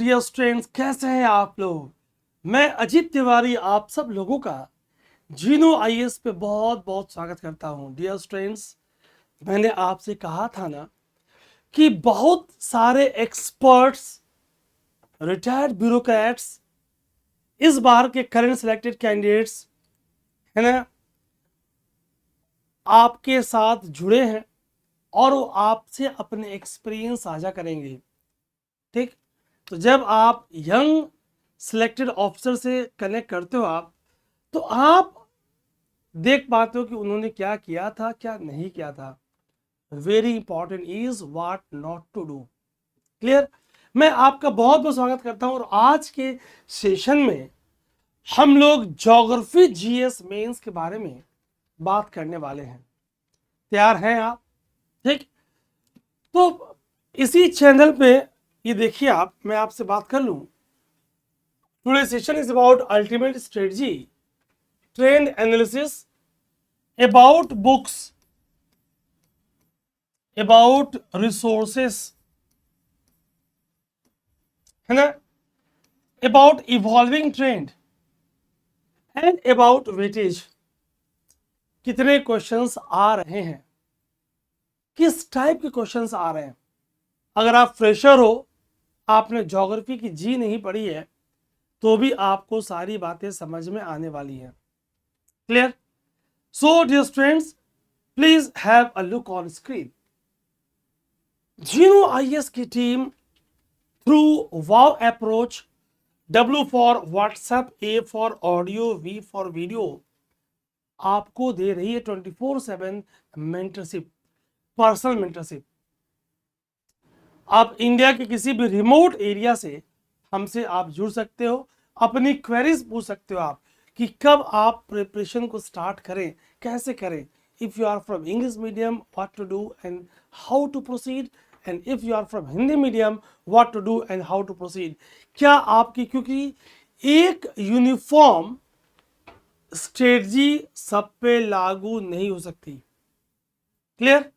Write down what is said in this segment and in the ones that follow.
Dear students, कैसे हैं आप लोग। मैं अजीत तिवारी आप सब लोगों का जीनो आईएएस पे बहुत बहुत स्वागत करता हूं। डियर स्टूडेंट्स, मैंने आपसे कहा था ना कि बहुत सारे एक्सपर्ट्स, रिटायर्ड ब्यूरोक्रेट्स इस बार के करंट सिलेक्टेड कैंडिडेट्स है ना आपके साथ जुड़े हैं और वो आपसे अपने एक्सपीरियंस साझा करेंगे। ठीक, तो जब आप यंग सिलेक्टेड ऑफिसर से कनेक्ट करते हो तो आप देख पाते हो कि उन्होंने क्या किया था, क्या नहीं किया था। Very important is what not to do. Clear. मैं आपका बहुत बहुत स्वागत करता हूं और आज के सेशन में हम लोग ज्योग्राफी जीएस मेंस के बारे में बात करने वाले हैं। तैयार हैं आप? ठीक, तो इसी चैनल पे ये देखिए आप, मैं आपसे बात कर लूं। Today session is about ultimate strategy, trend analysis, about books, about resources, है ना, about evolving trend and about weightage। कितने क्वेश्चंस आ रहे हैं, किस टाइप के क्वेश्चंस आ रहे हैं। अगर आप फ्रेशर हो, आपने ज्योग्राफी की जी नहीं पढ़ी है, तो भी आपको सारी बातें समझ में आने वाली हैं। Clear. So dear students, please have a look on screen. जीनो आईएएस की team through wow approach, W for WhatsApp, A for audio, V for video, आपको दे रही है 24/7 मेंटरशिप, पर्सनल मेंटरशिप। आप इंडिया के किसी भी रिमोट एरिया से हमसे आप जुड़ सकते हो, अपनी क्वेरीज पूछ सकते हो आप कि कब आप प्रिपरेशन को स्टार्ट करें, कैसे करें। If you are from English medium, what to do and how to proceed, and if you are from Hindi medium, what to do and how to proceed. क्या आपकी, क्योंकि एक यूनिफॉर्म स्ट्रेटजी सब पे लागू नहीं हो सकती। क्लियर।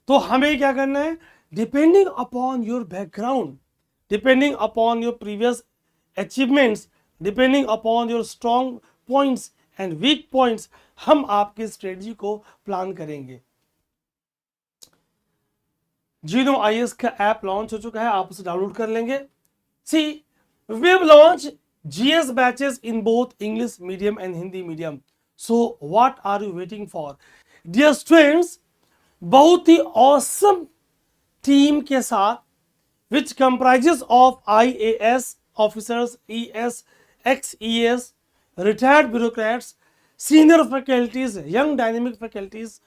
तो हमें क्या करना है, depending upon your background, depending upon your previous achievements, depending upon your strong points and weak points, हम आपकी स्ट्रेटजी को प्लान करेंगे। जीनो आईएएस का ऐप लॉन्च हो चुका है, आप उसे डाउनलोड कर लेंगे। See, we have launch GS batches in both English medium and Hindi medium. So what are you waiting for dear students. बहुत ही ऑसम टीम के साथ, which comprises of IAS officers, ES, ex-ES, retired bureaucrats, senior faculties, young dynamic faculties,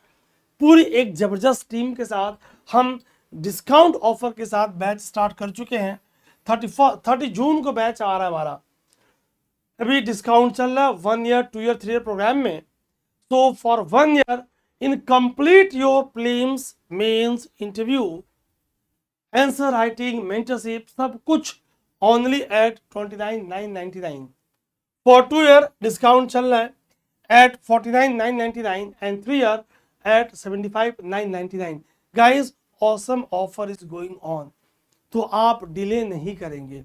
पूरी एक जबरदस्त team के साथ हम डिस्काउंट ऑफर के साथ बैच स्टार्ट कर चुके हैं। 30 जून को बैच आ रहा है हमारा। अभी डिस्काउंट चल रहा है 1 ईयर, 2 ईयर, 3 ईयर प्रोग्राम में। तो for 1 year in complete your prelims, mains, interview, answer writing, mentorship, सब कुछ only at 29,999। For 2 year discount चल रहा है at 49,999 and 3 year at 75,999। Guys, awesome offer is going on, तो आप डिले नहीं करेंगे।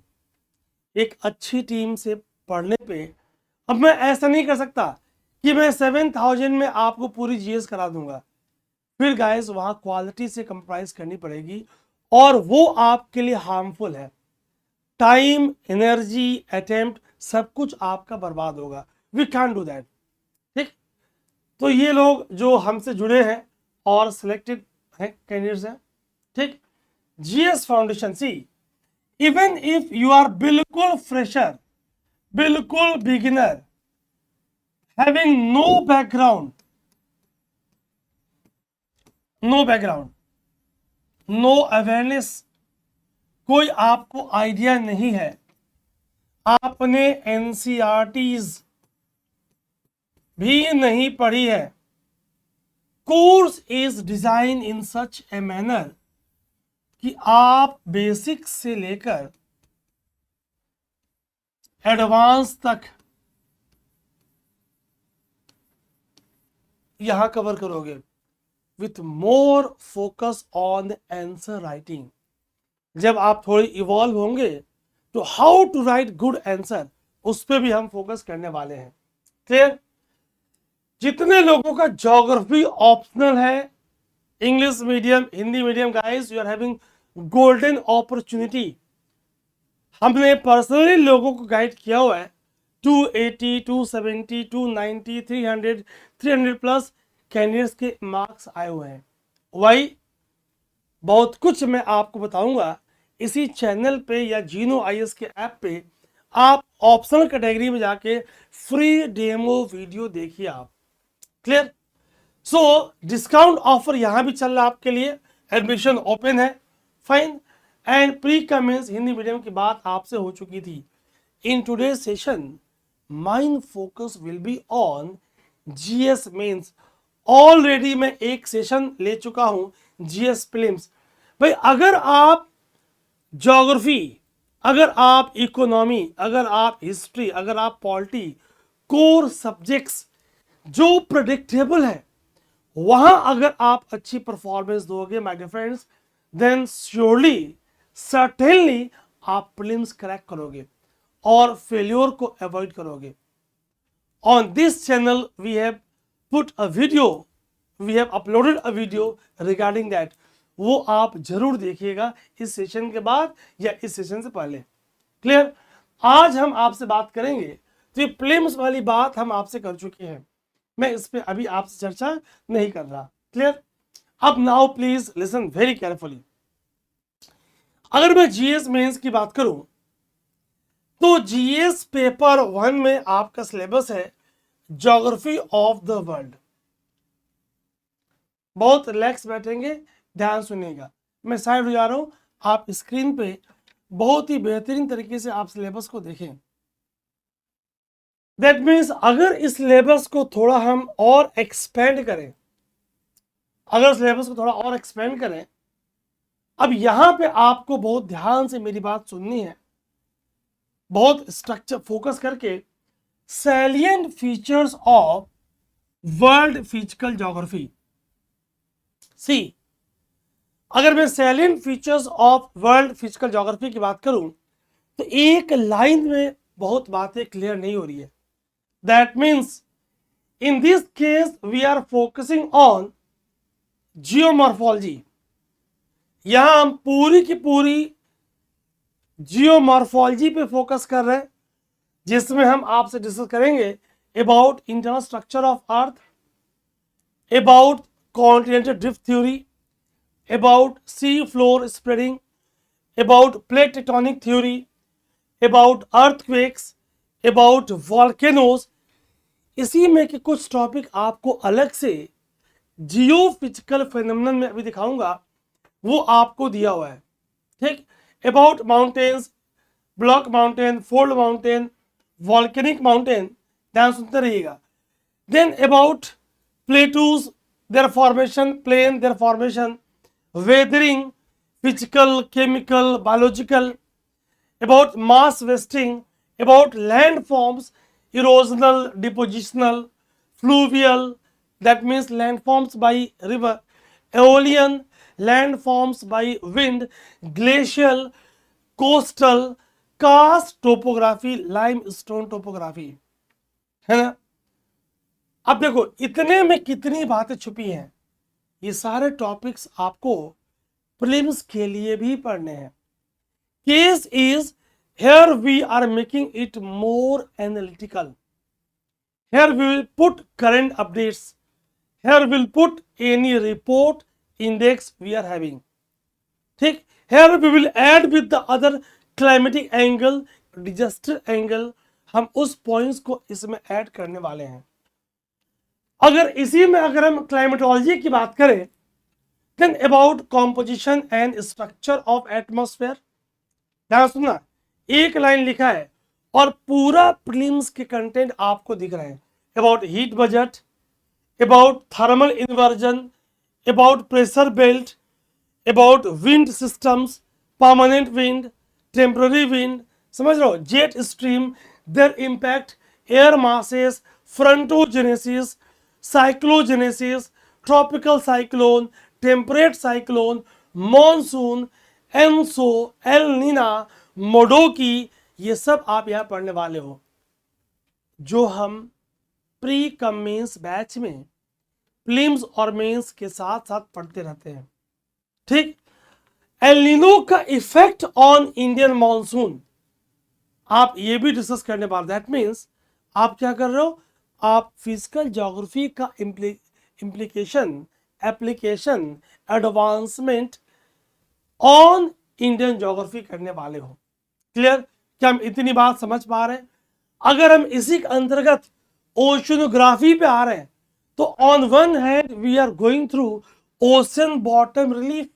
एक अच्छी टीम से पढ़ने पे, अब मैं ऐसा नहीं कर सकता कि मैं 7,000 में आपको पूरी जीएस करा दूंगा। फिर गाइस वहां क्वालिटी से कंप्रोमाइज करनी पड़ेगी और वो आपके लिए हार्मफुल है। टाइम, एनर्जी, अटेम्प्ट, सब कुछ आपका बर्बाद होगा। We can do that. ठीक, तो ये लोग जो हमसे जुड़े हैं और सिलेक्टेड हैं, कैंडिडेट्स हैं। ठीक, GS foundation, see, even if you are बिल्कुल फ्रेशर, बिल्कुल beginner, having no background, no awareness, कोई आपको आइडिया नहीं है, आपने एनसीईआरटीज भी नहीं पढ़ी है, course is design in such a manner कि आप बेसिक से लेकर एडवांस तक यहां कवर करोगे, with more focus on answer writing. जब आप थोड़े इवॉल्व होंगे तो how to write good answer, उस पर भी हम फोकस करने वाले हैं। क्लियर? जितने लोगों का ज्योग्राफी ऑप्शनल है, English medium, Hindi medium, guys you are having golden opportunity. हमने पर्सनली लोगों को गाइड किया हुआ है 280, 270, 290, 300, 300 प्लस कैंडिडेट्स के मार्क्स आए हुए हैं। वही बहुत कुछ मैं आपको बताऊंगा इसी चैनल पे या जीनो आईएएस के ऐप पे। आप ऑप्शनल कैटेगरी में जाके फ्री डेमो वीडियो देखिए आप। क्लियर? सो डिस्काउंट ऑफर यहां भी चल रहा है आपके लिए, एडमिशन ओपन है, fine. And pre cum mains Hindi medium की बात आपसे हो चुकी थी। In today's session mine focus will be on GS mains. Already मैं एक सेशन ले चुका हूं जीएस प्रीलिम्स। भाई अगर आप ज्योग्राफी, अगर आप इकोनॉमी, अगर आप हिस्ट्री, अगर आप पॉलिटी, कोर सब्जेक्ट्स जो प्रेडिक्टेबल है, वहां अगर आप अच्छी परफॉर्मेंस दोगे my dear friends, then surely, certainly आप प्रीलिम्स क्रैक करोगे और फेल्योर को अवॉइड करोगे। On this channel we have put a video, we have uploaded a video regarding that. वो आप जरूर देखिएगा इस सेशन के बाद या इस सेशन से पहले। क्लियर? आज हम आपसे बात करेंगे, तो ये प्रीलिम्स वाली बात हम आपसे कर चुके हैं, मैं इस पे अभी आपसे चर्चा नहीं कर रहा। क्लियर? अब now please listen very carefully. अगर मैं जीएस मेंस की बात करूं तो जीएस पेपर 1 में आपका सिलेबस है ज्योग्राफी ऑफ द वर्ल्ड। बहुत रिलैक्स बैठेंगे, ध्यान सुनिएगा। मैं साइड हो जा रहा हूं, आप स्क्रीन पे बहुत ही बेहतरीन तरीके से आप सिलेबस को देखें। दैट मीन्स अगर इस सिलेबस को थोड़ा हम और एक्सपेंड करें, अगर सिलेबस को थोड़ा और एक्सपेंड करें, अब यहां पे आपको बहुत ध्यान से मेरी बात सुननी है, बहुत स्ट्रक्चर फोकस करके। Salient features of world physical geography. See, अगर मैं salient features of world physical geography की बात करूं तो एक लाइन में बहुत बातें क्लियर नहीं हो रही है। That means in this case we are focusing on geomorphology. यहां हम पूरी की पूरी जियोमॉर्फोलॉजी पे फोकस कर रहे हैं, जिसमें हम आपसे डिस्कस करेंगे about internal structure of earth, about continental drift theory, about sea floor spreading, about plate tectonic theory, about earthquakes, about volcanoes। इसी में के कुछ टॉपिक आपको अलग से जियोफिजिकल फेनोमेनन में अभी दिखाऊंगा, वो आपको दिया हुआ है। ठीक? About mountains, block mountain, fold mountain, volcanic mountain, ध्यान सुनते रहिएगा। Then about plateaus, their formation, plain, their formation, weathering, physical, chemical, biological, about mass wasting, about landforms, erosional, depositional, fluvial, that means landforms by river, aeolian, landforms by wind, glacial, coastal, karst topography, limestone topography, है ना? अब देखो इतने में कितनी बातें छुपी हैं। ये सारे टॉपिक्स आपको प्रीलिम्स के लिए भी पढ़ने हैं। Case is here we are making it more analytical. Here we will put current updates, here will put any report index we are having. ठीक? Here we will add with the other climatic angle, disaster angle, हम उस points को इसमें add करने वाले हैं। अगर इसी में अगर हम क्लाइमेटोलॉजी की बात करें, then about composition and structure of atmosphere, ध्यान सुनना, एक लाइन लिखा है और पूरा प्रीलिम्स के कंटेंट आपको दिख रहे हैं। About heat budget, about thermal inversion, about pressure belt, about wind systems, permanent wind, temporary wind, समझ रहे हो, jet stream, their impact, air masses, frontogenesis, cyclogenesis, tropical cyclone, temperate cyclone, monsoon, ENSO, El Nina, Modoki, ये सब आप यहां पढ़ने वाले हो जो हम प्री कम मेंस बैच में प्रीलिम्स और मेंस के साथ साथ पढ़ते रहते हैं। ठीक, एल नीनो का इफेक्ट ऑन इंडियन मॉनसून आप ये भी डिस्कस करने वाले। दैट मीन्स आप क्या कर रहे हो, आप फिजिकल ज्योग्राफी का implication, application, advancement on Indian geography करने वाले हो। क्लियर? क्या हम इतनी बात समझ पा रहे हैं? अगर हम इसी के अंतर्गत ओशनोग्राफी पे आ रहे हैं तो on one hand we are going through ocean bottom relief,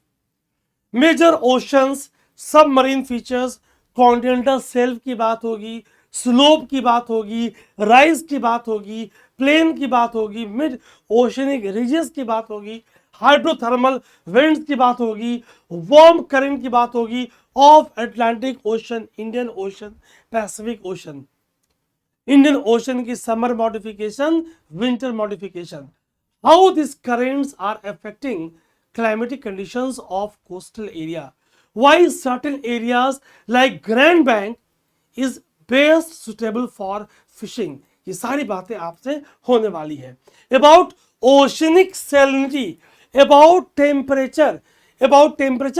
major oceans, submarine features, continental shelf की बात होगी, स्लोप की बात होगी, राइज की बात होगी, प्लेन की बात होगी, मिड ओशनिक रिजेस की बात होगी, हाइड्रोथर्मल विंड्स की बात होगी, वार्म करंट की बात होगी, of Atlantic Ocean, Indian Ocean, Pacific Ocean, Indian Ocean की summer modification, winter modification, how this currents are affecting climatic conditions of coastal area, why certain areas like Grand Bank is best suitable for fishing। ये सारी बातें आपसे होने वाली है। about oceanic salinity, about temperature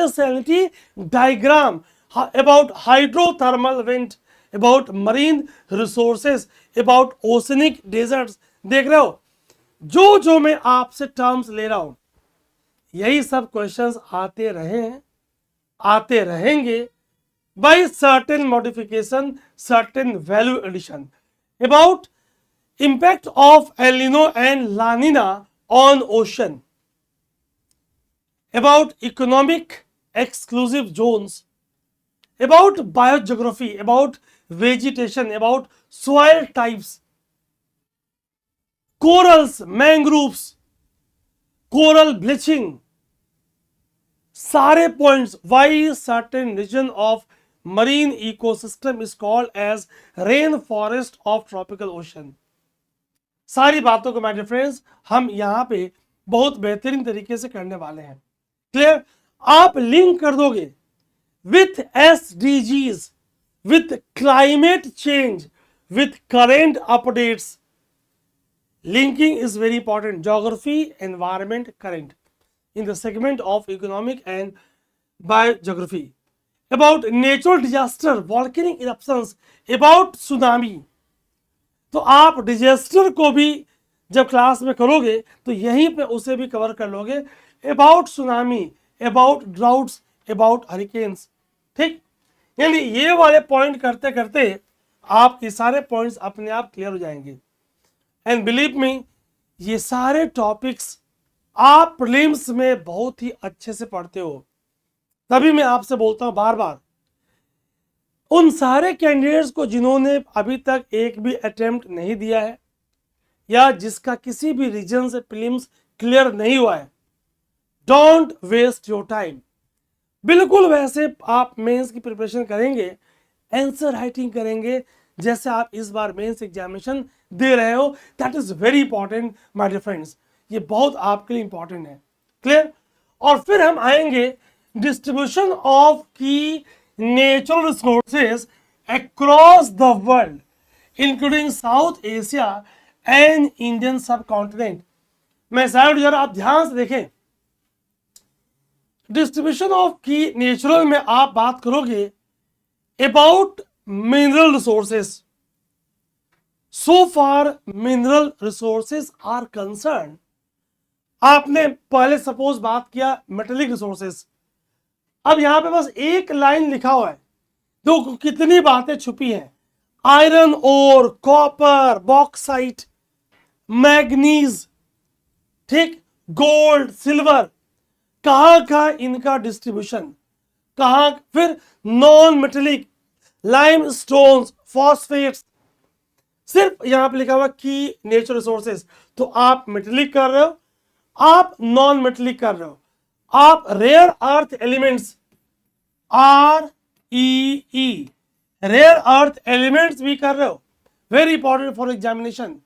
salinity diagram, about hydrothermal vent, about marine resources, about oceanic deserts। देख रहे हो जो मैं आपसे टर्म्स ले रहा हूं, यही सब क्वेश्चंस आते रहे हैं, आते रहेंगे by certain modification, certain value addition. About impact of El Nino and La Nina on ocean, about economic exclusive zones, about biogeography, about vegetation, about soil types, corals, mangroves, coral bleaching, सारे points, why certain region of marine ecosystem is called as rain forest of tropical ocean. सारी बातों को my friends हम यहां पे बहुत बेहतरीन तरीके से करने वाले हैं। क्लियर? आप लिंक कर दोगे with SDGs, with climate change, with current updates. Linking is very important. Geography, environment, current in the segment of economic and biogeography. About natural disaster, volcanic eruptions, about tsunami। तो आप disaster को भी जब class में करोगे तो यहीं पे उसे भी कवर कर लोगे। About tsunami, about droughts, about hurricanes. ठीक, यानी ये वाले पॉइंट करते करते आपके सारे पॉइंट्स अपने आप क्लियर हो जाएंगे। एंड बिलीव मी, ये सारे टॉपिक्स आप प्रीलिम्स में बहुत ही अच्छे से पढ़ते हो। तभी मैं आपसे बोलता हूं बार बार, उन सारे कैंडिडेट्स को जिन्होंने अभी तक एक भी अटेम्प्ट नहीं दिया है या जिसका किसी भी रीजन से प्रीलिम्स क्लियर नहीं हुआ है, डोंट वेस्ट योर टाइम। बिल्कुल वैसे आप मेंस की प्रिपरेशन करेंगे, आंसर राइटिंग करेंगे जैसे आप इस बार मेंस एग्जामिनेशन दे रहे हो। That is very important my dear friends, ये बहुत आपके लिए इंपॉर्टेंट है। क्लियर? और फिर हम आएंगे डिस्ट्रीब्यूशन ऑफ की natural resources across the world including South Asia and Indian सब कॉन्टिनेंट। मैं साइड जरा आप ध्यान से देखें, डिस्ट्रीब्यूशन ऑफ की नेचुरल में आप बात करोगे about mineral resources. So far mineral resources are concerned, आपने पहले सपोज बात किया मेटेलिक रिसोर्सेज, अब यहां पे बस एक लाइन लिखा हुआ है, तो कितनी बातें छुपी हैं। Iron ore, copper, bauxite, manganese, ठीक, गोल्ड, सिल्वर, कहां कहां इनका डिस्ट्रीब्यूशन, कहां, फिर non metallic, limestones, phosphates, सिर्फ यहां पे लिखा हुआ की नेचुरल रिसोर्सेज। तो आप मेटेलिक कर रहे हो, आप नॉन मेटेलिक कर रहे हो, आप rare earth elements, REE, rare earth elements भी कर रहे हो, very important for examination.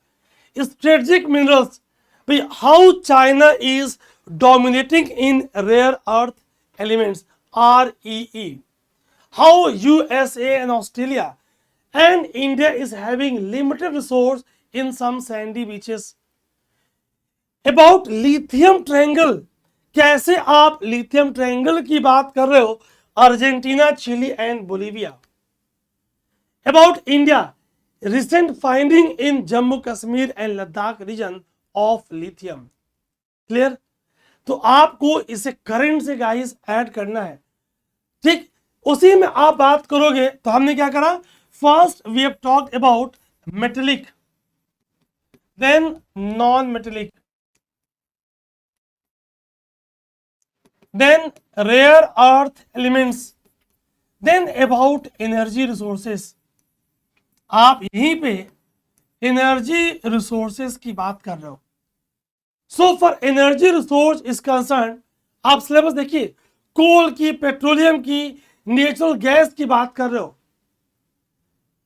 Strategic minerals, भाई how China is dominating in rare earth elements, REE, how USA and Australia and India is having limited resource in some sandy beaches. About lithium triangle, कैसे आप lithium triangle की बात कर रहे हो, Argentina, Chile and Bolivia. About India, recent finding in Jammu Kashmir and Ladakh region of lithium. Clear. तो आपको इसे करंट से गाइस ऐड करना है. ठीक, उसी में आप बात करोगे. तो हमने क्या करा, first we have talked about metallic, then non metallic, then rare earth elements, then about energy resources. आप यहीं पे एनर्जी रिसोर्सेस की बात कर रहे हो. So for energy resource is concern, आप सिलेबस देखिए, कोल की, पेट्रोलियम की, नेचुरल गैस की बात कर रहे हो.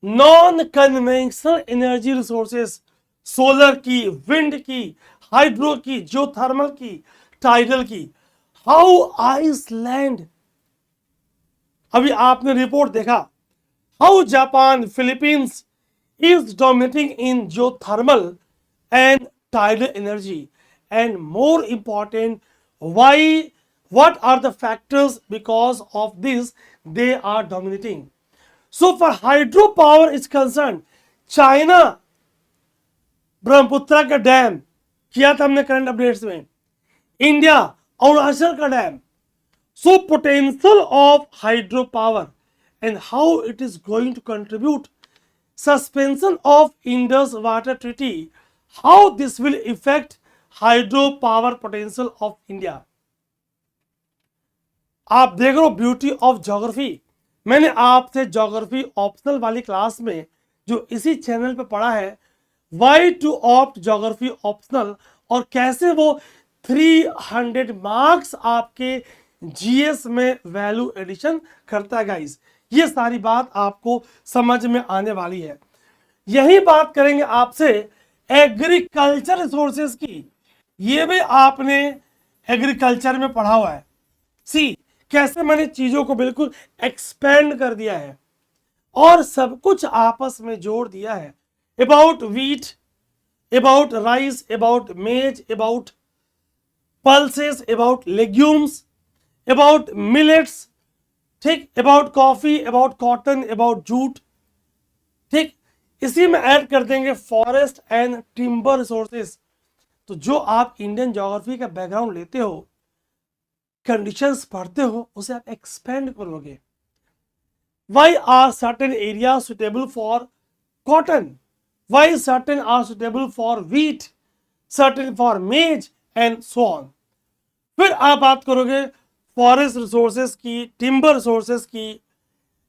Non conventional energy resources, solar की, विंड की, हाइड्रो की, जियोथर्मल की, टाइडल की. हाउ आइसलैंड, अभी आपने रिपोर्ट देखा, how Japan, Philippines is dominating in geothermal and tidal energy, and more important, why, what are the factors because of this they are dominating. So for hydropower is concerned, China Brahmaputra का dam किया था हमने current updates में, India Arunachal का dam. So potential of hydro power and how it is going to contribute, suspension of Indus water treaty, how this will effect hydro power potential of India. आप देख रहे हो beauty of geography. मैंने आपसे geography optional वाली class में जो इसी चैनल पे पढ़ा है, why to opt geography optional, और कैसे वो 300 मार्क्स आपके जीएस में वैल्यू एडिशन करता है गाइस. ये सारी बात आपको समझ में आने वाली है. यही बात करेंगे आपसे एग्रीकल्चर रिसोर्सेज की. ये भी आपने एग्रीकल्चर में पढ़ा हुआ है. सी, कैसे मैंने चीजों को बिल्कुल एक्सपेंड कर दिया है और सब कुछ आपस में जोड़ दिया है. About wheat, about rice, about मेज, about pulses, about legumes, about millets, ठीक, about coffee, about cotton, about jute. ठीक, इसी में ऐड कर देंगे फॉरेस्ट एंड टिम्बर रिसोर्सेस. तो जो आप इंडियन ज्योग्राफी का बैकग्राउंड लेते हो, कंडीशंस पढ़ते हो, उसे आप एक्सपेंड करोगे. Why are certain areas suitable for cotton? Why certain are suitable for wheat, certain for maize and so on. फिर आप बात करोगे फॉरेस्ट रिसोर्सेज की, टिम्बर रिसोर्सेज की,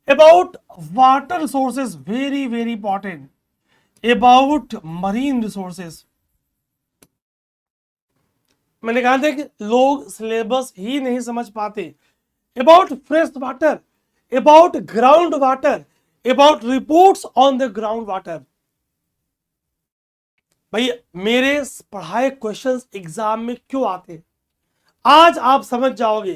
about water resources, very very important, about marine resources. मैंने कहा था कि लोग सिलेबस ही नहीं समझ पाते. About fresh water, about ground water, about reports on the ground water. भाई मेरे पढ़ाए क्वेश्चंस एग्जाम में क्यों आते, आज आप समझ जाओगे.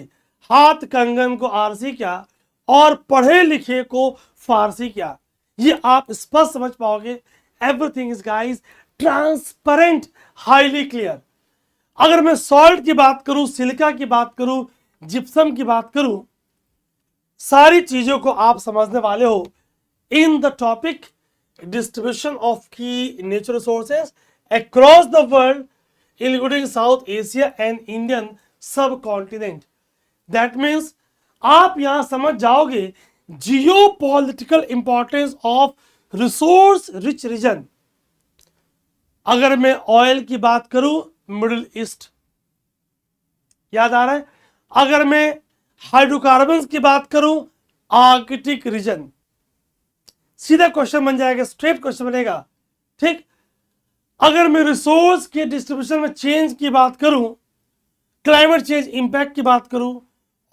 हाथ कंगन को आरसी क्या और पढ़े लिखे को फारसी क्या, ये आप स्पष्ट समझ पाओगे. Everything is guys transparent, highly clear. अगर मैं सॉल्ट की बात करूं, सिलिका की बात करूं, जिप्सम की बात करूं, सारी चीजों को आप समझने वाले हो in the topic distribution of की natural resources across the world including South Asia and Indian subcontinent. That means आप यहां समझ जाओगे geopolitical importance of resource rich region. अगर मैं ऑयल की बात करूं, मिडिल ईस्ट याद आ रहा है. अगर मैं हाइड्रोकार्बन की बात करूं, आर्कटिक रीजन. सीधा क्वेश्चन बन जाएगा, स्ट्रेट क्वेश्चन बनेगा. ठीक, अगर मैं रिसोर्स के डिस्ट्रीब्यूशन में चेंज की बात करूं, क्लाइमेट चेंज इंपैक्ट की बात करूं,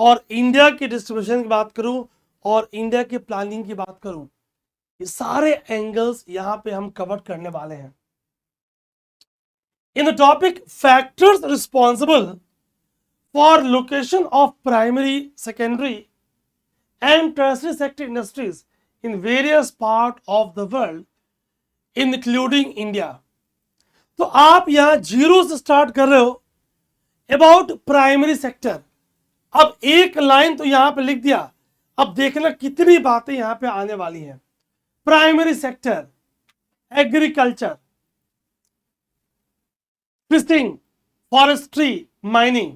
और इंडिया के डिस्ट्रीब्यूशन की बात करूं, और इंडिया की प्लानिंग की बात करूं, ये सारे एंगल्स यहां पे हम कवर करने वाले हैं. इन the topic factors responsible for location of primary, secondary and tertiary sector industries in various part of the world including India. तो आप यहां जीरो से स्टार्ट कर रहे हो अबाउट प्राइमरी सेक्टर। अब एक लाइन तो यहां पे लिख दिया, अब देखना कितनी बातें यहां पे आने वाली हैं। Primary sector, agriculture, fishing, forestry, mining,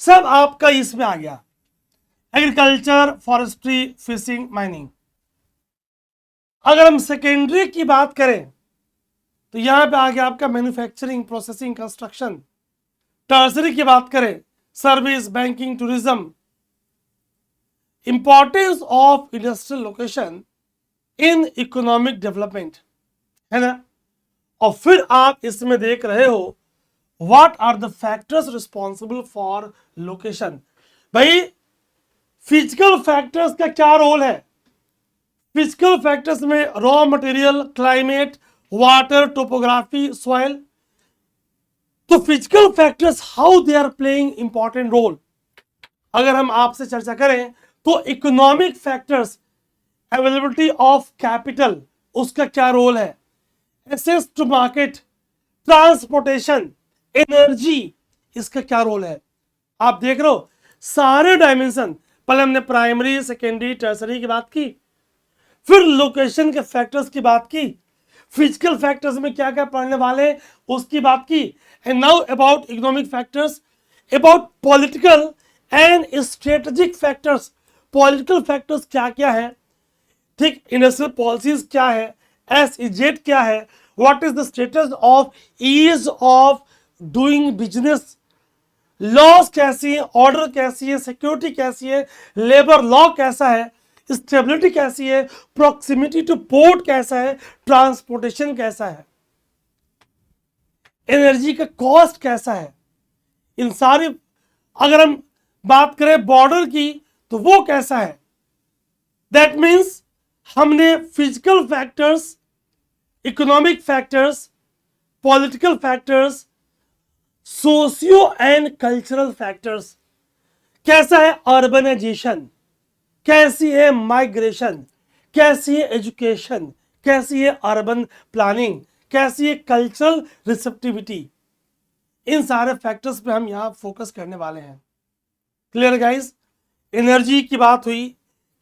सब आपका इसमें आ गया। Agriculture, forestry, fishing, mining. अगर हम सेकेंडरी की बात करें तो यहां पे आ गया आपका मैन्युफैक्चरिंग, प्रोसेसिंग, कंस्ट्रक्शन। टर्सरी की बात करें, service, banking, tourism. Importance of industrial location in economic development, है ना। और फिर आप इसमें देख रहे हो what are the factors responsible for location. भाई फिजिकल फैक्टर्स का क्या रोल है? फिजिकल फैक्टर्स में raw material, climate, water, topography, soil. तो physical factors how they are playing important role. अगर हम आपसे चर्चा करें तो economic factors, availability of capital, उसका क्या रोल है? Access to market, transportation, energy, इसका क्या रोल है? आप देख रहे हो सारे डायमेंशन। पहले हमने प्राइमरी, सेकेंडरी, टर्सरी की बात की, फिर लोकेशन के फैक्टर्स की बात की, फिजिकल फैक्टर्स में क्या क्या पढ़ने वाले उसकी बात की, and now about economic factors, about political and strategic factors. Political factors क्या क्या है, ठीक, इंडस्ट्रियल पॉलिसीज क्या है, SEZ क्या है, what is the status of ease of doing business, loss कैसी है, ऑर्डर कैसी है, सिक्योरिटी कैसी है, लेबर लॉ कैसा है, स्टेबिलिटी कैसी है, प्रॉक्सिमिटी टू पोर्ट कैसा है, ट्रांसपोर्टेशन कैसा है, एनर्जी का कॉस्ट कैसा है। इन सारी, अगर हम बात करें बॉर्डर की तो वो कैसा है। दैट मीन्स हमने physical factors, economic factors, political factors, socio and cultural factors, कैसा है अर्बनाइजेशन, कैसी है माइग्रेशन, कैसी है एजुकेशन, कैसी है अर्बन प्लानिंग, कैसी है कल्चरल रिसेप्टिविटी। इन सारे फैक्टर्स पे हम यहां फोकस करने वाले हैं। Clear guys? एनर्जी की बात हुई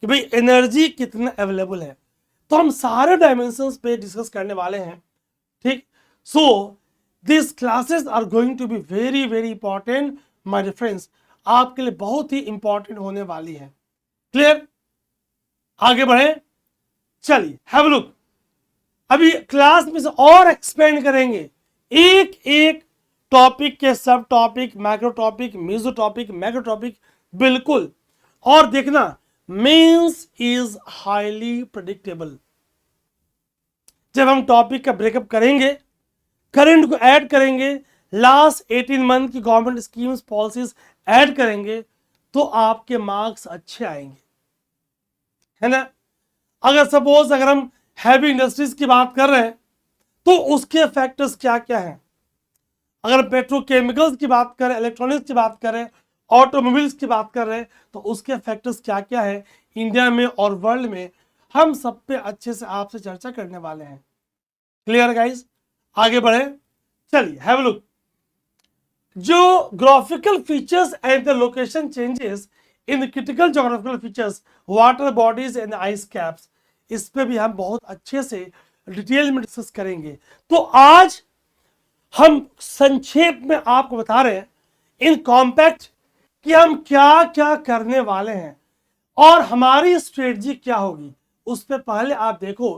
कि भाई एनर्जी कितना अवेलेबल है, तो हम सारे डायमेंशंस पे डिस्कस करने वाले हैं, ठीक। So this classes are going to be very very important my dear friends, आपके लिए बहुत ही इंपॉर्टेंट होने वाली है। क्लियर? आगे बढ़े, चलिए हैव लुक। अभी क्लास में से और एक्सपेंड करेंगे, एक एक टॉपिक के सब topic, macro topic, meso topic, macro topic, बिल्कुल। और देखना मेंस इज हाईली प्रेडिक्टेबल। जब हम टॉपिक का ब्रेकअप करेंगे, करंट को ऐड करेंगे, लास्ट 18 मंथ की गवर्नमेंट स्कीम्स, पॉलिसीज ऐड करेंगे, तो आपके मार्क्स अच्छे आएंगे, है ना। अगर सपोज अगर हम हैवी इंडस्ट्रीज की बात कर रहे हैं तो उसके फैक्टर्स क्या क्या हैं। अगर पेट्रोकेमिकल्स की बात करें, इलेक्ट्रॉनिक्स की बात करें, ऑटोमोबाइल्स की बात कर रहे हैं, तो उसके फैक्टर्स क्या क्या है इंडिया में और वर्ल्ड में, हम सब पे अच्छे से आपसे चर्चा करने वाले हैं। Clear guys? आगे बढ़े, चलिए हैव लुक। जो graphical features and the location changes in critical geographical features, water bodies and ice caps, इस पे भी हम बहुत अच्छे से डिटेल में डिस्कस करेंगे। तो आज हम संक्षेप में आपको बता रहे हैं इन कॉम्पैक्ट कि हम क्या क्या करने वाले हैं और हमारी स्ट्रेटजी क्या होगी। उस पे पहले आप देखो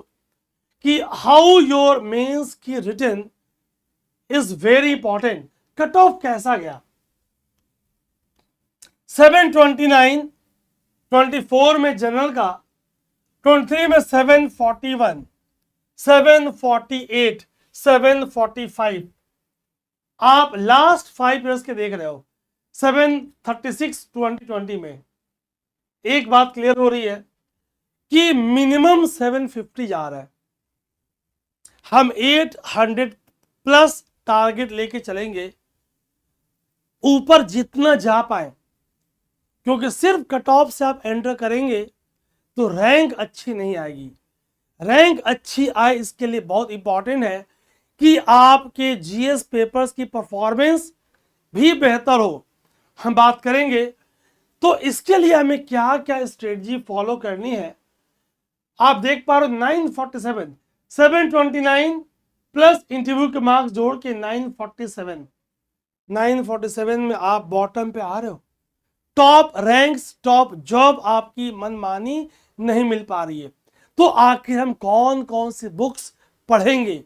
कि हाउ योर मेंस की written is very important. Cut off कैसा गया? 729, 24 में जनरल का, 23 में 741, 748, 745। आप लास्ट 5 ईयर्स के देख रहे हो। 736 2020 में एक बात क्लियर हो रही है कि मिनिमम 750 जा रहा है। हम 800 प्लस टारगेट लेके चलेंगे, ऊपर जितना जा पाए, क्योंकि सिर्फ कट ऑफ से आप एंटर करेंगे तो रैंक अच्छी नहीं आएगी। रैंक अच्छी आए इसके लिए बहुत इंपॉर्टेंट है कि आपके जीएस पेपर्स की परफॉर्मेंस भी बेहतर हो। हम बात करेंगे तो इसके लिए हमें क्या क्या स्ट्रेटजी फॉलो करनी है। आप देख पा रहे हो 947, 729 प्लस इंटरव्यू के मार्क्स जोड़ के 947 में आप बॉटम पे आ रहे हो। टॉप रैंक्स, टॉप जॉब आपकी मनमानी नहीं मिल पा रही है। तो आखिर हम कौन कौन सी बुक्स पढ़ेंगे,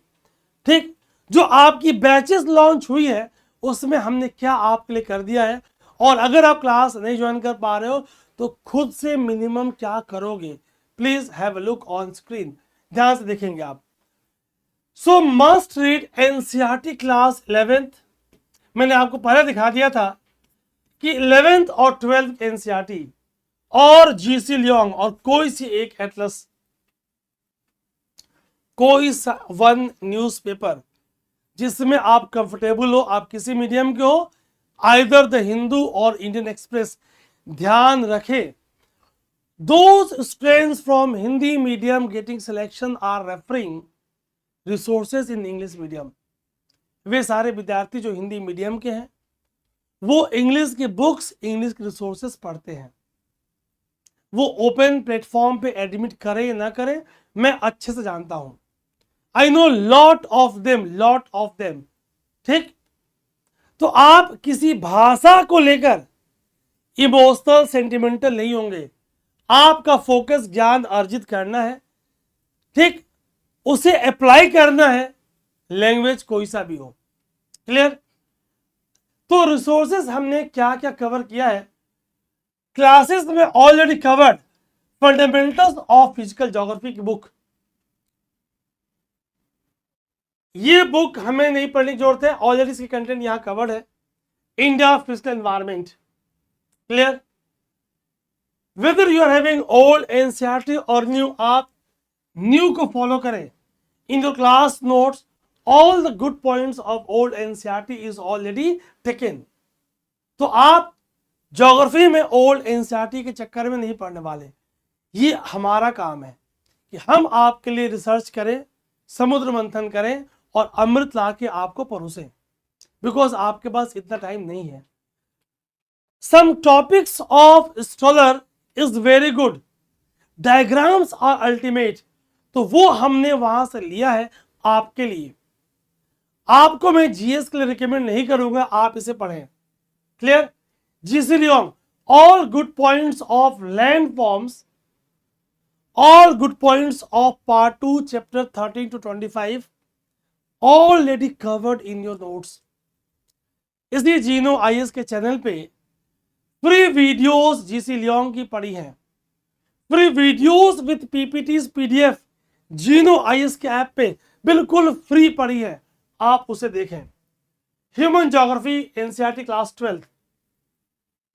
ठीक। जो आपकी बैचेस लॉन्च हुई है उसमें हमने क्या आपके लिए कर दिया है, और अगर आप क्लास नहीं ज्वाइन कर पा रहे हो तो खुद से मिनिमम क्या करोगे, please have a look on screen, ध्यान से देखेंगे आप। सो must read NCERT class 11th। मैंने आपको पहले दिखा दिया था कि 11th और 12th एनसीईआरटी और जीसी लियोंग और कोई सी एक एटलस, कोई सा वन न्यूज़पेपर जिसमें आप कंफर्टेबल हो, आप किसी मीडियम के हो, आइदर द हिंदू और इंडियन एक्सप्रेस। ध्यान रखें, those students from Hindi medium getting selection are referring resources in English medium। वे सारे विद्यार्थी जो हिंदी मीडियम के हैं वो इंग्लिश की बुक्स, इंग्लिश के रिसोर्सेज पढ़ते हैं। वो ओपन प्लेटफॉर्म पे एडमिट करें या ना करें, मैं अच्छे से जानता हूं। I know lot of them, ठीक। तो आप किसी भाषा को लेकर इमोशनल सेंटिमेंटल नहीं होंगे। आपका फोकस ज्ञान अर्जित करना है, ठीक, उसे अप्लाई करना है, लैंग्वेज कोई सा भी हो। क्लियर। तो रिसोर्सेज हमने क्या क्या कवर किया है क्लासेस में, already covered fundamentals of physical geography की बुक। ये बुक हमें नहीं पढ़ने की जरूरत है, ऑलरेडी इसकी कंटेंट यहां कवर्ड है। India physical environment, clear. Whether you are having old NCERT और न्यू, आप न्यू को फॉलो करें। In your class notes all the good points of old NCERT is already taken. तो आप ज्योग्राफी में ओल्ड एनसीईआरटी के चक्कर में नहीं पढ़ने वाले। ये हमारा काम है कि हम आपके लिए रिसर्च करें, समुद्र मंथन करें और अमृत ला के आपको परोसें, बिकॉज आपके पास इतना टाइम नहीं है। Some topics of scholar is very good, diagrams are ultimate. तो वो हमने वहां से लिया है आपके लिए। आपको मैं जीएस के लिए रिकमेंड नहीं करूंगा, आप इसे पढ़ें। Clear. G C Leong all good points of land forms, all good points of part 2 chapter 13 to 25 already covered in your notes. इसलिए जीनो आईएएस के चैनल पे फ्री वीडियोस जीसी लियोंग की पड़ी हैं, free videos with PPTs PDF जीनो IAS के app पे बिल्कुल फ्री पड़ी है, आप उसे देखें। Human geography NCERT class 12,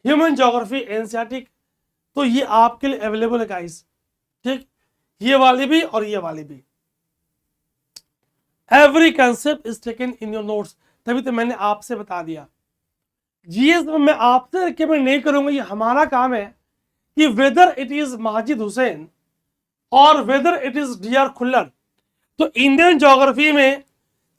human geography NCERT, तो ये आपके लिए अवेलेबल है गाइस, ठीक। ये वाली भी और ये वाली भी, every concept is taken in your notes. तभी तो मैंने आपसे बता दिया। जीएस में मैं आपसे रिकमेंड नहीं करूंगा, ये हमारा काम है कि whether it is Majid Husain और whether it is D R Khullar. तो इंडियन ज्योग्राफी में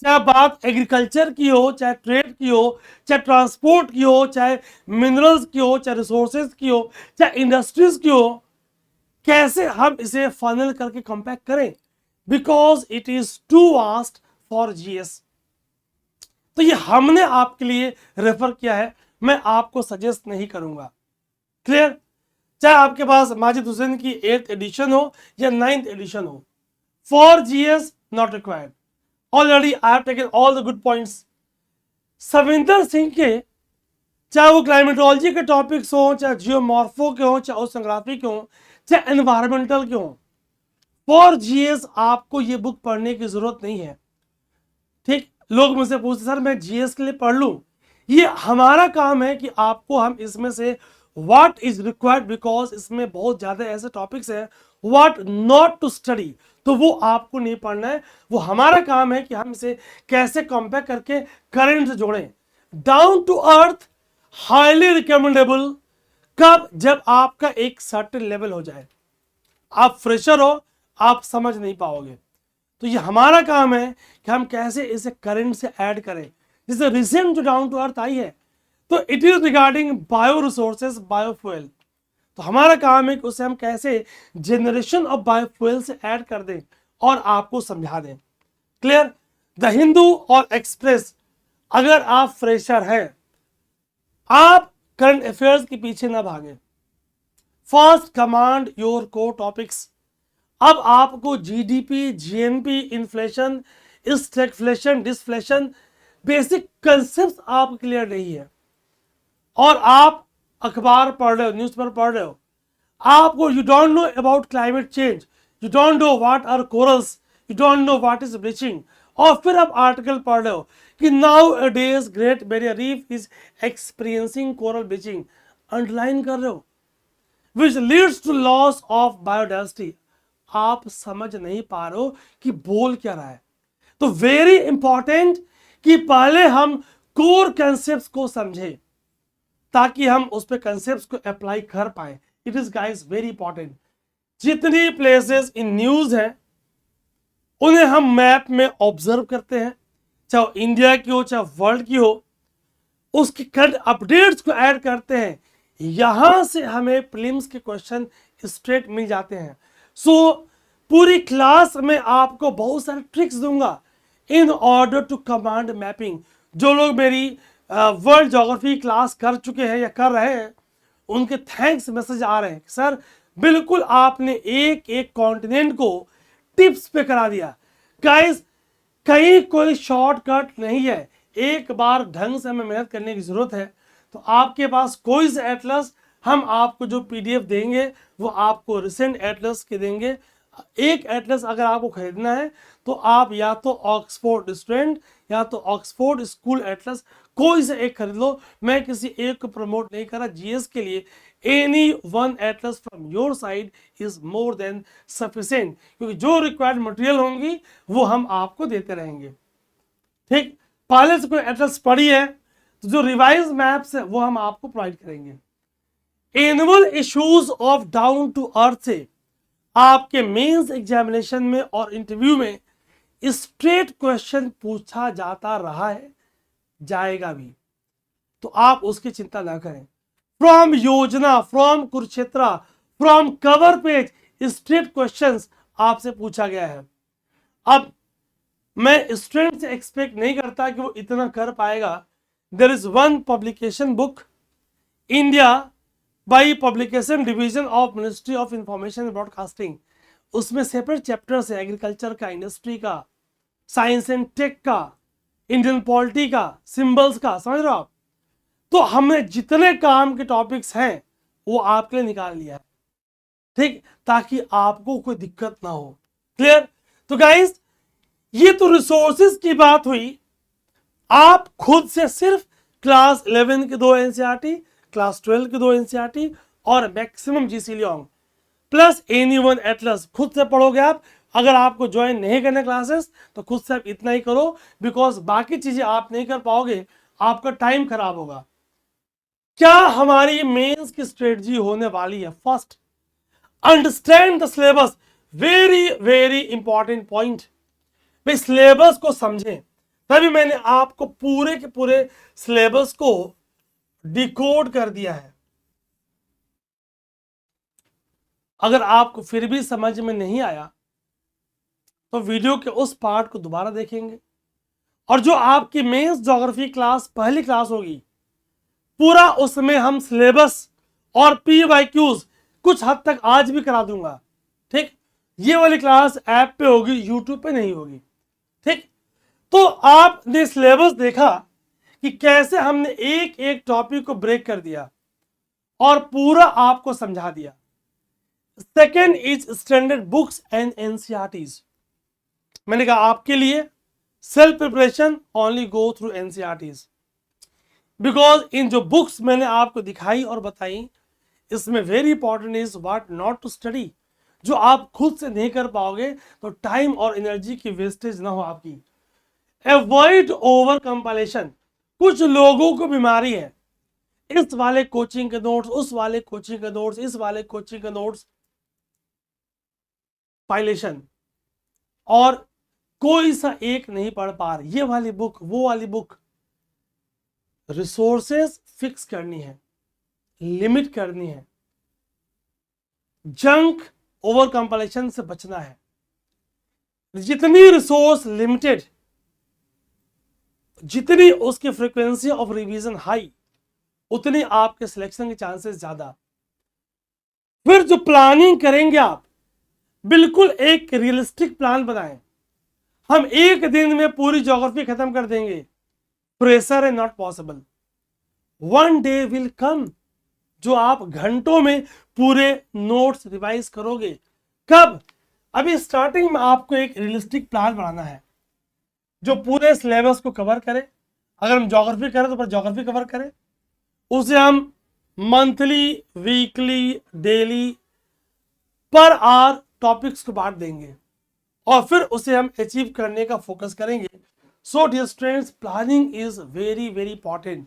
चाहे बात एग्रीकल्चर की हो, चाहे ट्रेड की हो, चाहे ट्रांसपोर्ट की हो, चाहे मिनरल्स की हो, चाहे रिसोर्सेज की हो, चाहे इंडस्ट्रीज की हो, कैसे हम इसे फाइनल करके कंपैक्ट करें, because it is too vast for GS. तो ये हमने आपके लिए रेफर किया है, मैं आपको सजेस्ट नहीं करूंगा। क्लियर। चाहे आपके पास माजिद हुसैन की 8th एडिशन हो या 9th एडिशन हो, for GS not required, already I have taken all the good points. Savinder Singh के चाहे वो क्लाइमेटोलॉजी के टॉपिक्स हो, चाहे जियोमॉर्फो के हो, चाहे ओशनोग्राफी के हो, चाहे एनवायरमेंटल के हो, फॉर जीएस आपको ये बुक पढ़ने की जरूरत नहीं है, ठीक। लोग मुझसे पूछते सर मैं जीएस के लिए पढ़ लूं, ये हमारा काम है कि आपको हम इसमें से व्हाट इज रिक्वायर्ड, बिकॉज इसमें बहुत ज्यादा ऐसे टॉपिक्स हैं व्हाट नॉट टू स्टडी, तो वो आपको नहीं पढ़ना है। वो हमारा काम है कि हम इसे कैसे कंपेयर करके करंट से जोड़ें। Down to earth, highly recommendable, कब, जब आपका एक सर्टेन लेवल हो जाए। आप फ्रेशर हो, आप समझ नहीं पाओगे। तो ये हमारा काम है कि हम कैसे इसे करंट से ऐड करें। जैसे रिसेंट जो डाउन टू अर्थ आई है, तो it is regarding bio resources, biofuel. तो हमारा काम है कि उसे हम कैसे जनरेशन ऑफ बायोफ्यूल से ऐड कर दें और आपको समझा दें। क्लियर? द हिंदू और एक्सप्रेस, अगर आप फ्रेशर हैं, आप करंट अफेयर्स के पीछे ना भागें। First command your core topics. अब आपको GDP, GNP, inflation, stagflation, disinflation, basic concept आप क्लियर नहीं है और आप अखबार पढ़ रहे हो, न्यूज़पेपर पढ़ रहे हो, आपको you don't know about climate change, you don't know what are corals, you don't know what is bleaching, और फिर आप आर्टिकल पढ़ रहे हो कि nowadays great barrier reef is experiencing coral bleaching, underline कर रहे हो, which leads to loss of biodiversity. आप समझ नहीं पा रहे हो कि बोल क्या रहा है। तो वेरी इंपॉर्टेंट कि पहले हम कोर कंसेप्ट को समझें ताकि हम उस पे कंसेप्ट को अप्लाई कर पाए। It is guys very important. जितनी प्लेसेस इन न्यूज हैं उन्हें हम मैप में ऑब्जर्व करते हैं, चाहे इंडिया की हो चाहे वर्ल्ड की हो, उसकी करंट अपडेट्स को ऐड करते हैं। यहां से हमें प्रीलिम्स के क्वेश्चन स्ट्रेट मिल जाते हैं। सो पूरी क्लास में आपको बहुत सारे ट्रिक्स दूंगा in order to command mapping. जो लोग मेरी वर्ल्ड ज्योग्राफी क्लास कर चुके हैं या कर रहे हैं, उनके थैंक्स मैसेज आ रहे हैं, सर बिल्कुल आपने एक एक कॉन्टिनेंट को टिप्स पे करा दिया। गाइस, कहीं कोई शॉर्टकट नहीं है, एक बार ढंग से हमें मेहनत करने की जरूरत है। तो आपके पास कोई से एटलस, हम आपको जो पीडीएफ देंगे वो आपको रिसेंट एटलस के देंगे। एक एटलस अगर आपको खरीदना है तो आप या तो ऑक्सफोर्ड स्टूडेंट या तो ऑक्सफोर्ड स्कूल एटलस कोई से एक खरीद लो। मैं किसी एक को प्रमोट नहीं कर रहा। जीएस के लिए any one Atlas from your side is more than sufficient, क्योंकि जो रिक्वायर्ड मटेरियल होंगी वो हम आपको देते रहेंगे। ठीक, पहले से कोई एटलस पड़ी है तो जो रिवाइज मैप्स है वो हम आपको प्रोवाइड करेंगे। Annual issues of down to earth से आपके मेंस एग्जामिनेशन में और इंटरव्यू में स्ट्रेट क्वेश्चन पूछा जाता रहा है, जाएगा भी, तो आप उसकी चिंता ना करें। फ्रॉम योजना, from Kurukshetra, from cover page, straight questions आपसे पूछा गया है। अब मैं स्टूडेंट से एक्सपेक्ट नहीं करता कि वो इतना कर पाएगा। There is one publication book, India by publication division of ministry of information and broadcasting, उसमें सेपरेट चैप्टर्स है एग्रीकल्चर का, इंडस्ट्री का, साइंस एंड टेक का, इंडियन पॉलिटी का, सिंबल्स का, समझ रहे हो आप। तो हमने जितने काम के टॉपिक्स हैं वो आपके लिए निकाल लिया है, ठीक, ताकि आपको कोई दिक्कत ना हो। क्लियर? तो गाइस, ये तो रिसोर्सेज की बात हुई। आप खुद से सिर्फ क्लास 11 के 2 एनसीईआरटी, क्लास 12 के 2 एनसीईआरटी और maximum GC Leong plus any one Atlas खुद से पढ़ोगे आप। अगर आपको ज्वाइन नहीं करने क्लासेस तो खुद से आप इतना ही करो, बिकॉज बाकी चीजें आप नहीं कर पाओगे, आपका टाइम खराब होगा। क्या हमारी मेंस की स्ट्रेटजी होने वाली है? First, understand the syllabus. Very very important point. भाई सिलेबस को समझें, तभी मैंने आपको पूरे के पूरे सिलेबस को डिकोड कर दिया है। अगर आपको फिर भी समझ में नहीं आया तो वीडियो के उस पार्ट को दोबारा देखेंगे, और जो आपकी मेंस ज्योग्राफी क्लास पहली क्लास होगी पूरा उसमें हम सिलेबस और पीवाईक्यूज कुछ हद तक आज भी करा दूंगा। ठीक, ये वाली क्लास ऐप पे होगी, यूट्यूब पे नहीं होगी। ठीक, तो आपने सिलेबस देखा कि कैसे हमने एक एक टॉपिक को ब्रेक कर दिया और पूरा आपको समझा दिया। Second is standard books and NCERTs. मैंने कहा आपके लिए self preparation only go through NCERTs, because in जो बुक्स मैंने आपको दिखाई और बताई इसमें very important is what not to study. जो आप खुद से नहीं कर पाओगे तो टाइम और एनर्जी की वेस्टेज ना हो आपकी। Avoid over compilation. कुछ लोगों को बीमारी है, इस वाले कोचिंग के नोट्स, उस वाले कोचिंग के नोट्स, इस वाले कोचिंग के नोट्स। पाइलेशन, और कोई सा एक नहीं पढ़ पा रहे, ये वाली बुक वो वाली बुक, रिसोर्सेस फिक्स करनी है, लिमिट करनी है, जंक ओवर कंपाइलेशन से बचना है। जितनी रिसोर्स लिमिटेड, जितनी उसकी फ्रीक्वेंसी ऑफ रिवीजन हाई, उतनी आपके सिलेक्शन के चांसेस ज्यादा। फिर जो प्लानिंग करेंगे आप, बिल्कुल एक रियलिस्टिक प्लान बनाएं। हम एक दिन में पूरी ज्योग्राफी खत्म कर देंगे, प्रेशर है, not possible. One day will come जो आप घंटों में पूरे नोट्स रिवाइज करोगे। कब? अभी स्टार्टिंग में आपको एक रियलिस्टिक प्लान बनाना है जो पूरे सिलेबस को कवर करे। अगर हम ज्योग्राफी करें तो ज्योग्राफी कवर करें, उसे हम monthly, weekly, daily, per hour topics को बांट देंगे और फिर उसे हम अचीव करने का फोकस करेंगे। So dear students, planning is very very important.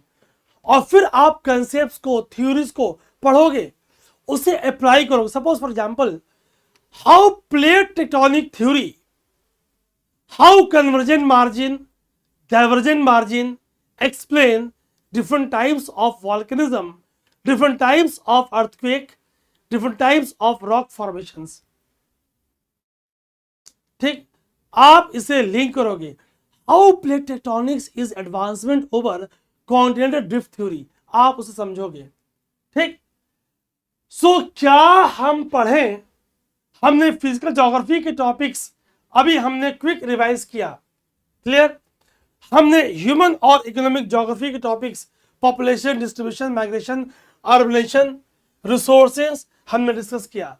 और फिर आप कंसेप्ट्स को, थ्योरीज को पढ़ोगे, उसे अप्लाई करोगे। Suppose for example, how plate tectonic theory, how convergent margin, divergent margin explain different types of volcanism, different types of earthquake, different types of rock formations। ठीक, आप इसे लिंक करोगे। How plate tectonics is advancement over continental drift theory, आप उसे समझोगे। ठीक, सो क्या हम पढ़ें? हमने फिजिकल ज्योग्राफी के टॉपिक्स अभी हमने क्विक रिवाइज किया, क्लियर। हमने ह्यूमन और इकोनॉमिक ज्योग्राफी के topics, population, distribution, migration, urbanisation, resources हमने डिस्कस किया।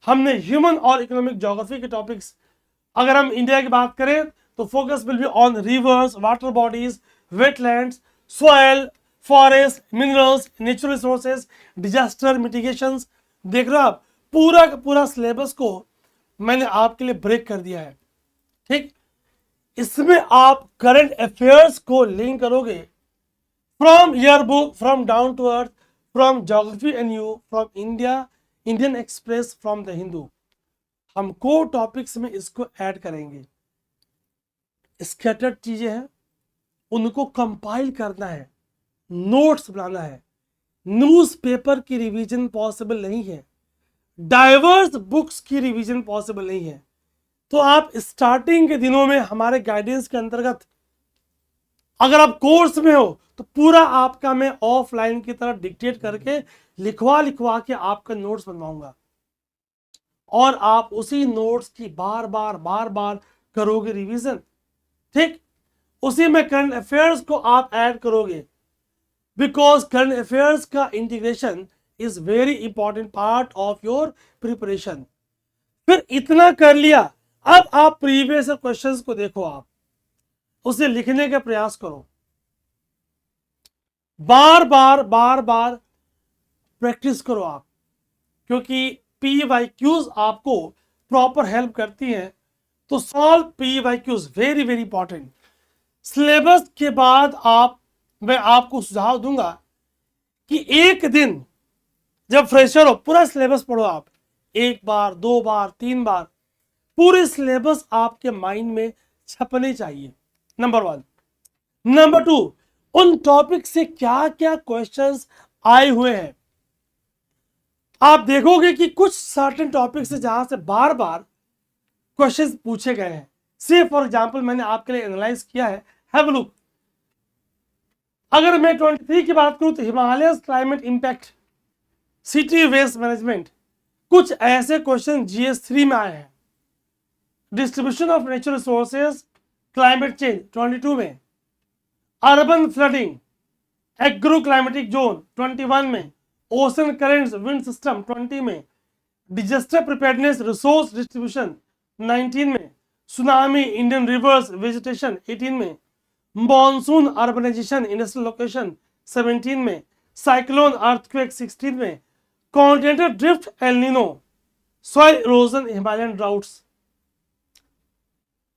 हमने ह्यूमन और इकोनॉमिक ज्योग्राफी के टॉपिक्स, अगर हम इंडिया की बात करें तो focus will be on reverse, water bodies, wetlands, soil, forest, minerals, natural resources, disaster mitigation. देख रहे हो आप, पूरा का पूरा सिलेबस को मैंने आपके लिए ब्रेक कर दिया है। ठीक, इसमें आप करंट अफेयर्स को लिंक करोगे, from year book, from down to earth, from geography and you, from India, Indian Express, from the Hindu. हम कोर टॉपिक्स में इसको ऐड करेंगे। स्कैटर्ड चीजें हैं, उनको कंपाइल करना है, नोट्स बनाना है। न्यूज़पेपर की रिवीजन पॉसिबल नहीं है, डाइवर्स बुक्स की रिवीजन पॉसिबल नहीं है। तो आप स्टार्टिंग के दिनों में हमारे गाइडेंस के अंतर्गत, अगर आप कोर्स में हो तो पूरा आपका मैं ऑफलाइन की तरह डिक्टेट करके लिखवा लिखवा के आपका नोट्स बनवाऊंगा और आप उसी नोट्स की बार बार करोगे रिवीजन। ठीक, उसी में करंट अफेयर्स को आप ऐड करोगे, बिकॉज करंट अफेयर्स का integration is very important part of your preparation. फिर इतना कर लिया, अब आप प्रीवियस क्वेश्चंस को देखो, आप उसे लिखने का प्रयास करो, बार बार प्रैक्टिस करो आप, क्योंकि PYQs आपको प्रॉपर हेल्प करती हैं। तो solve PYQs, very very important. Syllabus के बाद मैं आपको सुझाव दूंगा कि एक दिन जब फ्रेशर हो, पूरा सिलेबस पढ़ो आप, एक बार, दो बार, तीन बार, पूरे सिलेबस आपके माइंड में छपने चाहिए, नंबर 1। नंबर 2, उन टॉपिक से क्या क्या क्वेश्चंस आए हुए हैं। आप देखोगे कि कुछ सर्टेन टॉपिक से जहां से बार बार क्वेश्चंस पूछे गए हैं। से फॉर एग्जांपल मैंने आपके लिए एनालाइज किया है, हैव अ लुक। अगर मैं 23 की बात करूं तो Himalaya climate impact, city waste management, कुछ ऐसे क्वेश्चन GS3 में आए हैं। Distribution of natural resources, climate change 22 में, urban flooding, agro climatic zone 21 में, ओशन करेंट्स, विंड सिस्टम 20 में, डिजास्टर प्रिपेयर्डनेस, रिसोर्स डिस्ट्रीब्यूशन 19 में, सुनामी, इंडियन रिवर्स, वेजिटेशन 18 में, मॉनसून, अर्बनाइजेशन, इंडस्ट्रियल लोकेशन 17 में, साइक्लोन, अर्थक्वेक 16 में, continental drift, El Nino, soil erosion, Himalayan droughts.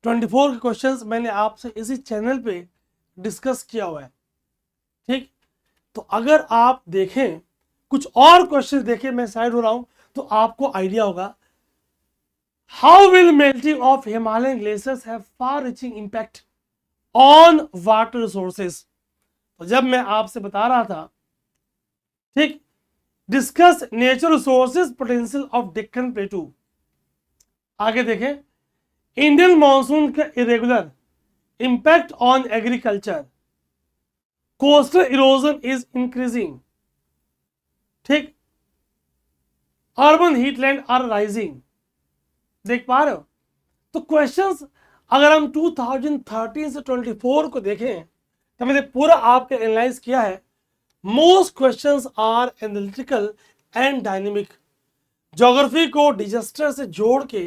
24 के questions मैंने आपसे इसी चैनल पे डिस्कस किया हुआ है। ठीक, तो अगर आप देखें, कुछ और क्वेश्चंस देखें, मैं साइड हो रहा हूं तो आपको आइडिया होगा। How will melting of Himalayan glaciers have far reaching impact on water resources. तो जब मैं आपसे बता रहा था, ठीक, discuss nature resources potential of Deccan प्लेटू, आगे देखें, इंडियन मॉनसून का irregular impact on agriculture, coastal erosion is increasing, ठीक, अर्बन हीटलैंड आर राइजिंग। देख पा रहे हो? तो क्वेश्चंस अगर हम 2013 से 24 को देखें तो मैंने पूरा आपके एनालाइज किया है। Most questions are analytical and dynamic. Geography को डिजास्टर से जोड़ के,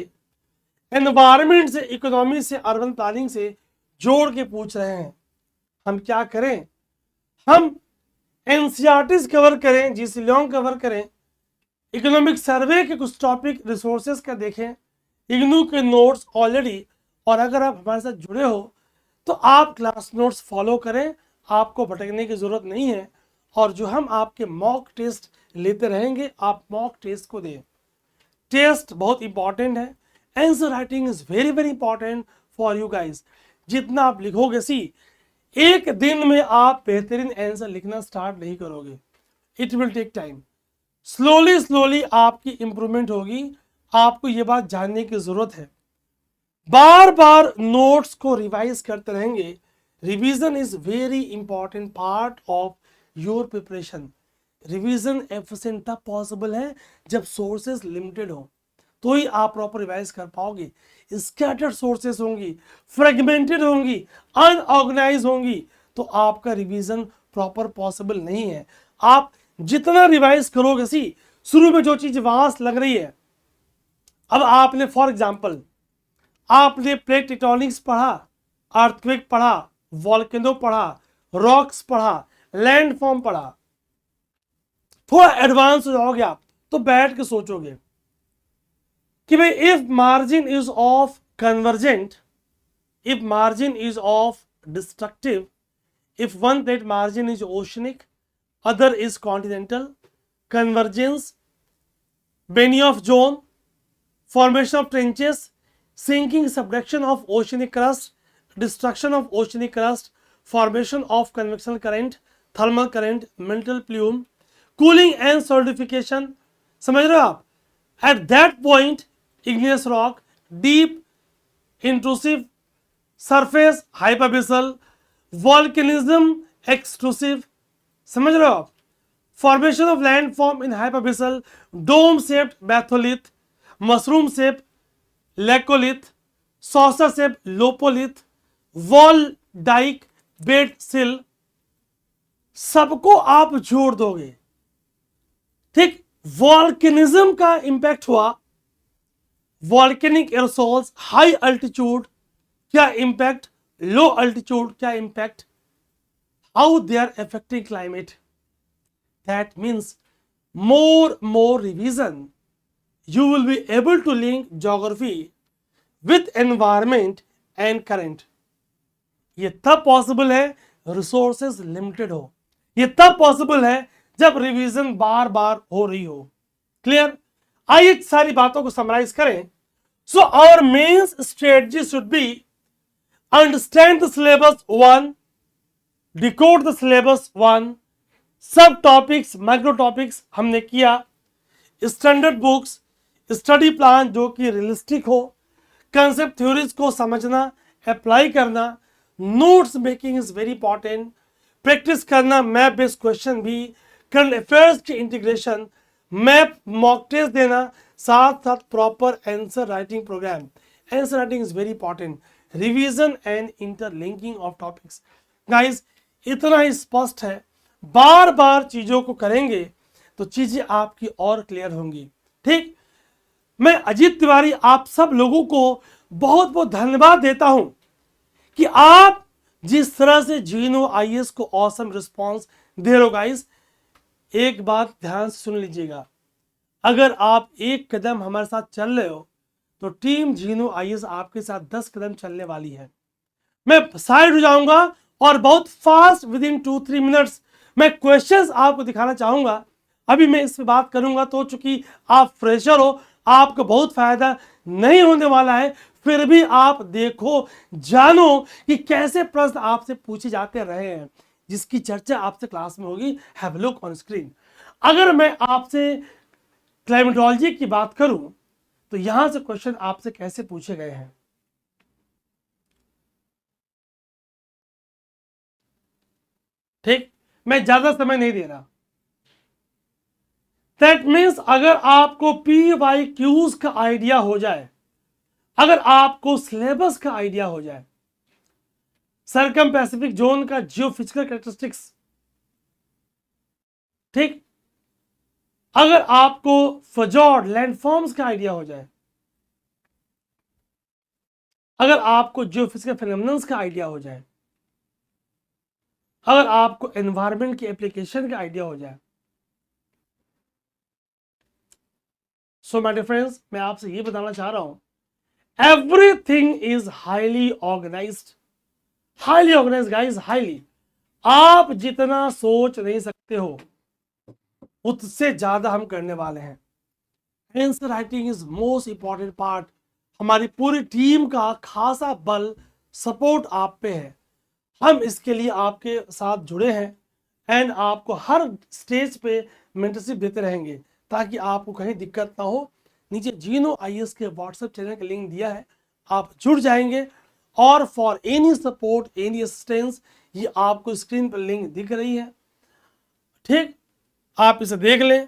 एनवायरमेंट से, इकोनॉमी से, अर्बन प्लानिंग से जोड़ के पूछ रहे हैं। हम क्या करें? हम एनसीईआरटी कवर करें, जीसी लॉन्ग कवर करें, इकोनॉमिक सर्वे के कुछ टॉपिक रिसोर्सेज का देखें, इग्नू के नोट्स ऑलरेडी, और अगर आप हमारे साथ जुड़े हो तो आप क्लास नोट्स फॉलो करें, आपको भटकने की जरूरत नहीं है। और जो हम आपके मॉक टेस्ट लेते रहेंगे, आप मॉक टेस्ट को दें। टेस्ट बहुत इंपॉर्टेंट है, answer writing is very very important for you guys. जितना आप लिखोगे, एक दिन में आप बेहतरीन आंसर लिखना स्टार्ट नहीं करोगे, it will take time. Slowly slowly आपकी इंप्रूवमेंट होगी, आपको ये बात जानने की जरूरत है। बार बार नोट्स को रिवाइज करते रहेंगे। Revision is very important part of your preparation. Revision efficient तब पॉसिबल है जब सोर्सेज लिमिटेड हो, तो ही आप प्रॉपर रिवाइज कर पाओगे। स्कैटर्ड सोर्सेज होंगी, फ्रेगमेंटेड होंगी, अनऑर्गेनाइज होंगी, तो आपका रिवीजन प्रॉपर पॉसिबल नहीं है। आप जितना रिवाइज करोगे, शुरू में जो चीज वास्ट लग रही है, अब आपने फॉर एग्जांपल आपने प्लेट टेक्टोनिक्स पढ़ा, अर्थक्वेक पढ़ा, वॉल्केनो पढ़ा, रॉक्स पढ़ा, लैंडफॉर्म पढ़ा, थोड़ा एडवांस हो जाओगे आप, तो बैठ के सोचोगे कि भाई if margin is of convergent, if margin is of destructive, if one plate margin is oceanic, other is continental, convergence, Benioff zone, formation of trenches, sinking, subduction of oceanic crust, destruction of oceanic crust, formation of convectional current, thermal current, mantle plume, cooling and solidification, समझ रहे हो आप? At that point, igneous rock, deep intrusive surface hypabyssal, volcanism extrusive, समझ रहे हो आप? Formation of land form in hypabyssal, dome shaped batholith, mushroom shape laccolith, saucer shape lopolith, wall dyke bed sill, सबको आप जोड़ दोगे, ठीक। वॉल्केनिज्म का इंपैक्ट हुआ, वॉल्केनिक एरोसोल्स, हाई अल्टीट्यूड क्या इम्पैक्ट, लो अल्टीट्यूड क्या impact, how they are affecting climate. That means more revision, you will be able to link geography with environment and current. ये तब पॉसिबल है resources limited हो, ये तब possible है जब रिवीजन बार बार हो रही हो। क्लियर? आइए सारी बातों को समराइज करें। So our mains strategy should be understand the syllabus 1, decode the syllabus 1, सब टॉपिक्स, माइक्रो टॉपिक्स हमने किया, स्टैंडर्ड बुक्स, स्टडी प्लान जो कि रियलिस्टिक हो, कंसेप्ट थ्योरीज को समझना, अप्लाई करना, notes making is very important, practice करना, मैप बेस्ड क्वेश्चन भी, करंट अफेयर्स की इंटीग्रेशन, मैप मॉक टेस्ट देना, साथ साथ proper answer writing programme. Answer writing is very important, revision and interlinking of topics. Guys इतना ही स्पष्ट है, बार बार चीजों को करेंगे तो चीजें आपकी और क्लियर होंगी, ठीक। मैं अजीत तिवारी आप सब लोगों को बहुत बहुत धन्यवाद देता हूं कि आप जिस तरह से जीनो आईएएस को ऑसम रिस्पांस दे रहे हो। गाइस एक बात ध्यान से सुन लीजिएगा, अगर आप एक कदम हमारे साथ चल रहे हो तो टीम जीनो आईएएस आपके साथ 10 कदम चलने वाली है। मैं साइड हो जाऊंगा और बहुत फास्ट विद इन 2-3 मिनट्स मैं क्वेश्चंस आपको दिखाना चाहूंगा। अभी मैं इस पे बात करूंगा तो चूंकि आप फ्रेशर हो, आपको बहुत फायदा नहीं होने वाला है, फिर भी आप देखो, जानो कि कैसे प्रश्न आपसे पूछे जाते रहे हैं, जिसकी चर्चा आपसे क्लास में होगी। Have look on screen. अगर मैं आपसे क्लाइमेटोलॉजी की बात करूं तो यहां से क्वेश्चन आपसे कैसे पूछे गए हैं। ठीक, मैं ज्यादा समय नहीं दे रहा। दैट मीन्स अगर आपको PYQs का आइडिया हो जाए, अगर आपको सिलेबस का आइडिया हो जाए, सरकम पैसिफिक जोन का जियोफिजिकल कैरेक्टरिस्टिक्स, ठीक, अगर आपको फजॉर्ड लैंडफॉर्म्स का आइडिया हो जाए, अगर आपको जियोफिजिकल फिनोमेनन्स का आइडिया हो जाए, अगर आपको एनवायरनमेंट की एप्लीकेशन का आइडिया हो जाए, सो माय डियर फ्रेंड्स, मैं आपसे ये बताना चाह रहा हूं, everything is highly organised. Highly organised guys, highly. आप जितना सोच नहीं सकते हो उससे ज्यादा हम करने वाले हैं। Answer writing is most important part. हमारी पूरी टीम का खासा बल, सपोर्ट आप पे है। हम इसके लिए आपके साथ जुड़े हैं एंड आपको हर स्टेज पे मेंटरशिप देते रहेंगे ताकि आपको कहीं दिक्कत ना हो। नीचे जीनो IAS के व्हाट्सएप चैनल का लिंक दिया है, आप जुड़ जाएंगे। और for any support, any assistance, ये आपको स्क्रीन पर लिंक दिख रही है, ठीक, आप इसे देख लें।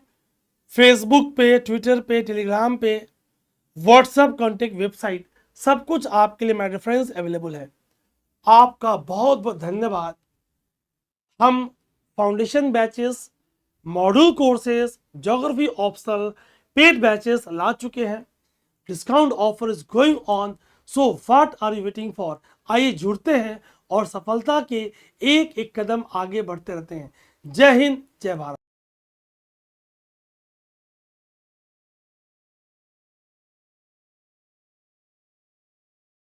फेसबुक पे, ट्विटर पे, टेलीग्राम पे, व्हाट्सएप कॉन्टेक्ट, वेबसाइट, सब कुछ आपके लिए माय डियर फ्रेंड्स अवेलेबल है। आपका बहुत बहुत धन्यवाद। हम foundation batches, module courses, geography optional, paid batches ला चुके हैं। Discount offer is going on, so what are you waiting for. आइए जुड़ते हैं और सफलता के एक एक कदम आगे बढ़ते रहते हैं। जय हिंद, जय भारत।